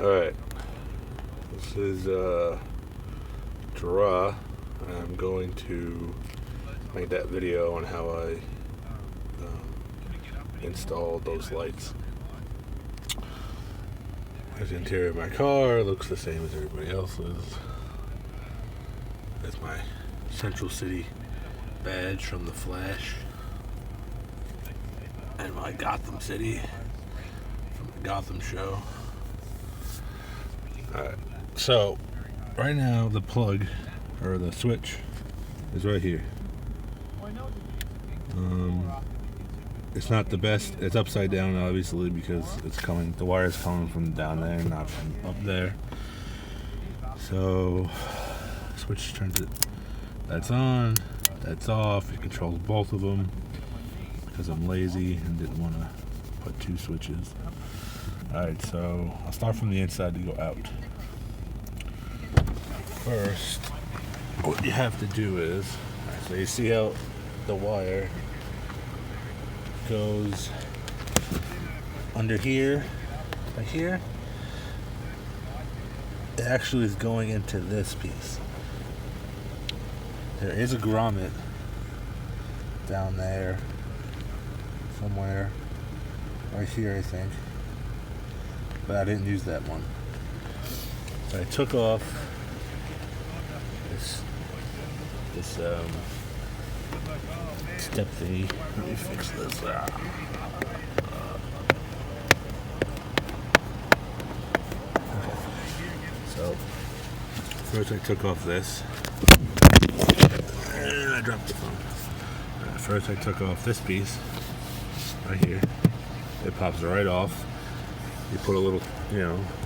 Alright, this is Draw. I'm going to make that video on how I installed those lights. There's the interior of my car. It looks the same as everybody else's. That's my Central City badge from The Flash. And my Gotham City from the Gotham show. Alright, so right now the plug, or the switch, is right here. It's not the best. It's upside down, obviously, because the wire's coming from down there, not from up there. So, switch turns it. That's on, that's off. It controls both of them because I'm lazy and didn't want to put two switches. Alright, so I'll start from the inside to go out. First, what you have to do is, so you see how the wire goes under here, right here? It actually is going into this piece. There is a grommet down there somewhere, right here I think, but I didn't use that one. So I took off this step thingy. Let me fix this. Okay. So first I took off this. And I dropped the phone. First I took off this piece right here. It pops right off. You put a little,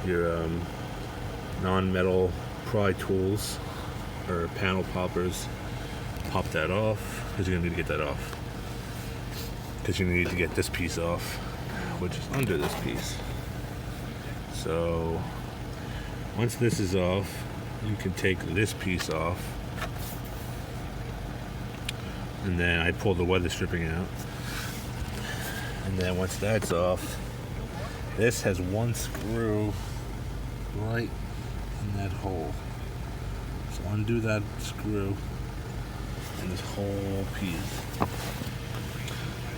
your non-metal pry tools or panel poppers. Pop that off, because you're going to need to get that off. Because you need to get this piece off, which is under this piece. So, once this is off, you can take this piece off. And then I pull the weather stripping out. And then once that's off, this has one screw right in that hole. So undo that screw. And this whole piece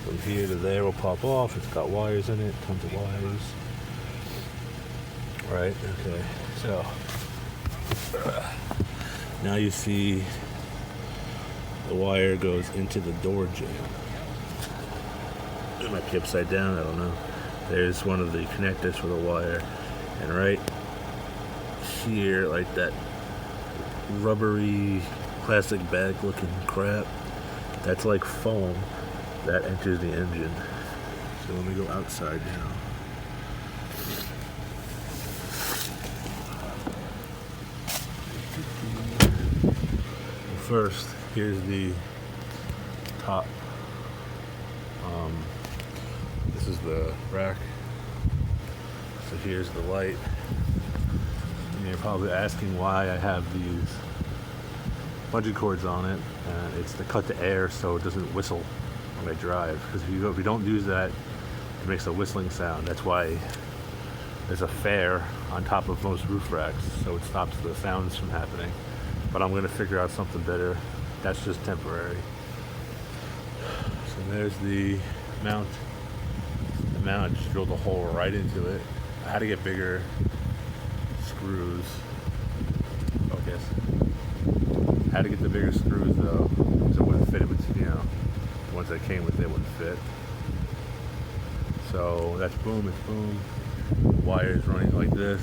from here to there will pop off. It's got wires in it, tons of wires. Right, okay, so now you see the wire goes into the door jamb. It might be upside down, I don't know. There's one of the connectors for the wire, and right here, like that rubbery plastic bag looking crap, that's like foam that enters the engine. So let me go outside now. First, here's the top. This is the rack. So here's the light. And you're probably asking why I have these bungee cords on it, and it's to cut the air so it doesn't whistle when I drive, because if you don't use that, it makes a whistling sound. That's why there's a fair on top of most roof racks, so it stops the sounds from happening. But I'm going to figure out something better. That's just temporary. So there's the mount. The mount, I just drilled a hole right into it. I had to get bigger screws. Focus. Had to get the bigger screws though, because it wouldn't fit. It would, the ones that came with it wouldn't fit. So that's boom, it's boom. The wire's running like this.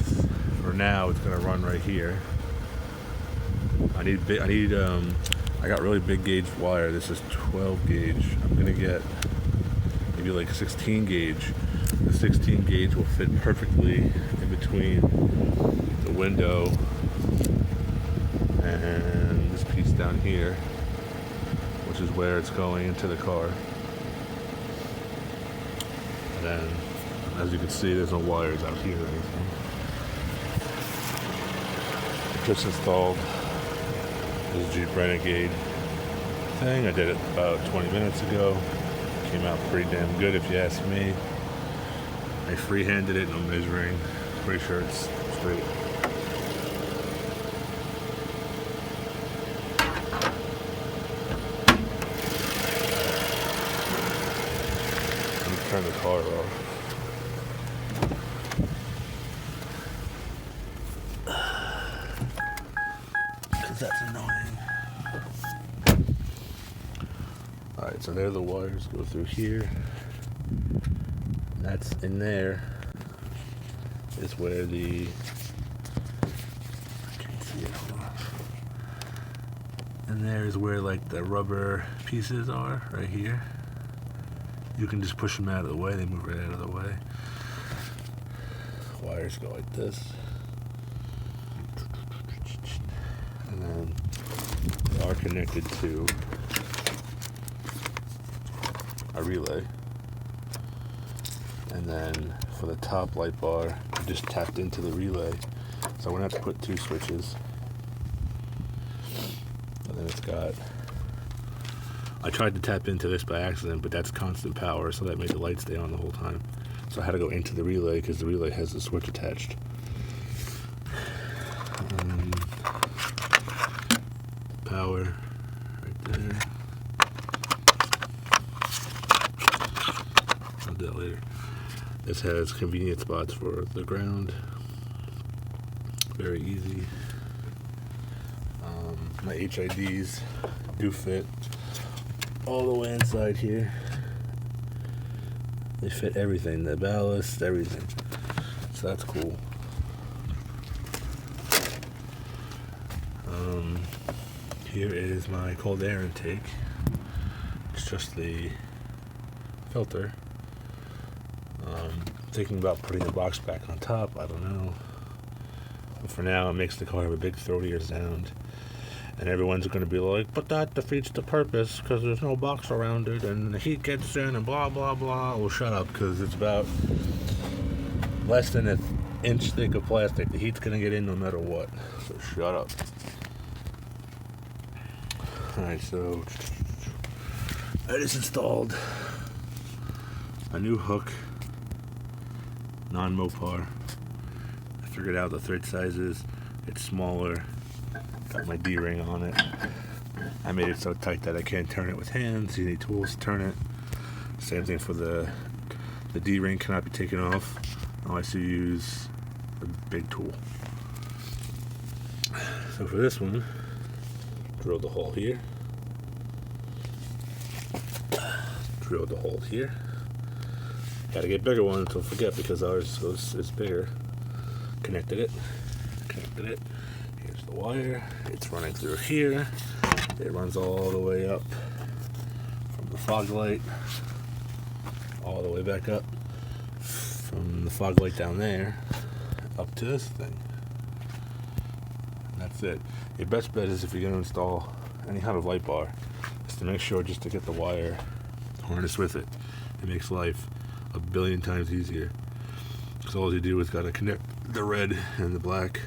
For now, it's gonna run right here. I got really big gauge wire. This is 12 gauge. I'm gonna get maybe like 16 gauge. The 16 gauge will fit perfectly in between the window and this piece down here, which is where it's going into the car. And then, as you can see, there's no wires out here or anything. I just installed this Jeep Renegade thing. I did it about 20 minutes ago. Came out pretty damn good if you ask me. I free-handed it, no measuring. Pretty sure it's straight. Let me turn the car off. Because that's annoying. Alright, so there the wires go through here. And that's in there is where the, I can't see it, hold on. And there's where like the rubber pieces are, right here. You can just push them out of the way, they move right out of the way. Wires go like this. And then they are connected to a relay. And then for the top light bar, I just tapped into the relay. So I'm gonna have to put 2 switches. And then it's got, I tried to tap into this by accident, but that's constant power, so that made the light stay on the whole time. So I had to go into the relay because the relay has a switch attached. Power right there. I'll do that later. This has convenient spots for the ground. Very easy. My HIDs do fit all the way inside here. They fit everything, the ballast, everything. So that's cool. Here is my cold air intake. It's just the filter. Thinking about putting the box back on top, I don't know. But for now, it makes the car have a big throatier sound. And everyone's going to be like, but that defeats the purpose because there's no box around it and the heat gets in and blah, blah, blah. Well, shut up, because it's about less than an inch thick of plastic. The heat's going to get in no matter what. So shut up. Alright, so I just installed a new hook, non-Mopar. I figured out the thread sizes. It's smaller. Got my D-ring on it. I made it so tight that I can't turn it with hands. You need tools to turn it. Same thing for the D-ring cannot be taken off unless you use a big tool. So for this one, drill the hole here. Drill the hole here. Gotta get bigger ones, don't forget, because ours is bigger. Connected it. Here's the wire. It's running through here. It runs all the way up from the fog light, all the way back up from the fog light down there up to this thing. And that's it. Your best bet is if you're going to install any kind of light bar is to make sure just to get the wire harness with it. It makes life a billion times easier. Because all you do is got to connect the red and the black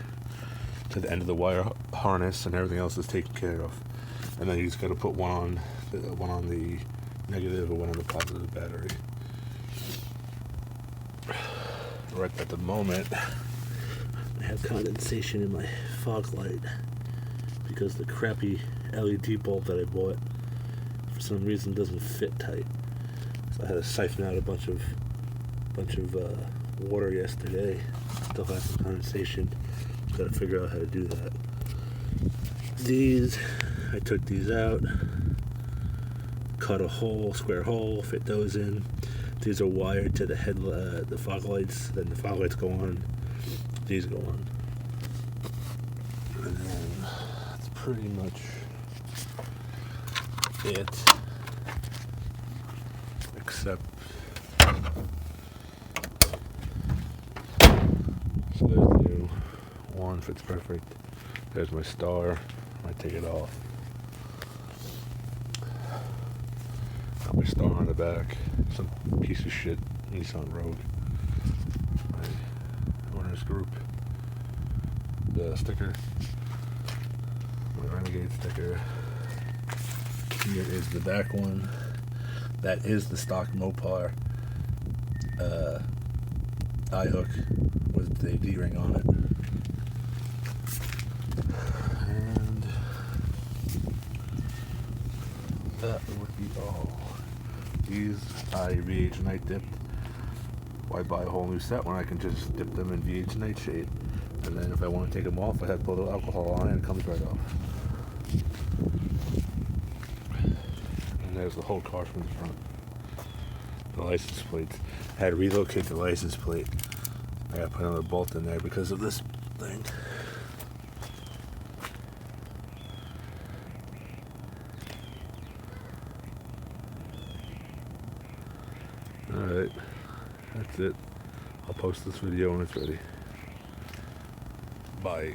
to the end of the wire harness, and everything else is taken care of. And then you just got to put one on the negative or one on the positive battery. Right at the moment, I have condensation in my fog light because the crappy LED bulb that I bought for some reason doesn't fit tight. So I had to siphon out a bunch of water yesterday. Still have some condensation. Got to figure out how to do that. I took these out, cut a hole, square hole, fit those in. These are wired to the the fog lights. Then the fog lights go on. These go on. And then that's pretty much it. Except, so there's the new one, fits perfect. There's my star. I take it off. Got my star on the back. Some piece of shit Nissan Rogue. My owner's group. The sticker. My Renegade sticker. Here is the back one. That is the stock Mopar eye hook with the D-ring on it. And that would be all. These I VH night dipped. Why buy a whole new set when I can just dip them in VH nightshade? And then if I want to take them off, I have to put a little alcohol on it and it comes right off. And there's the whole car from the front. The license plates. I had to relocate the license plate. I gotta put another bolt in there because of this thing. Alright, that's it. I'll post this video when it's ready. Bye.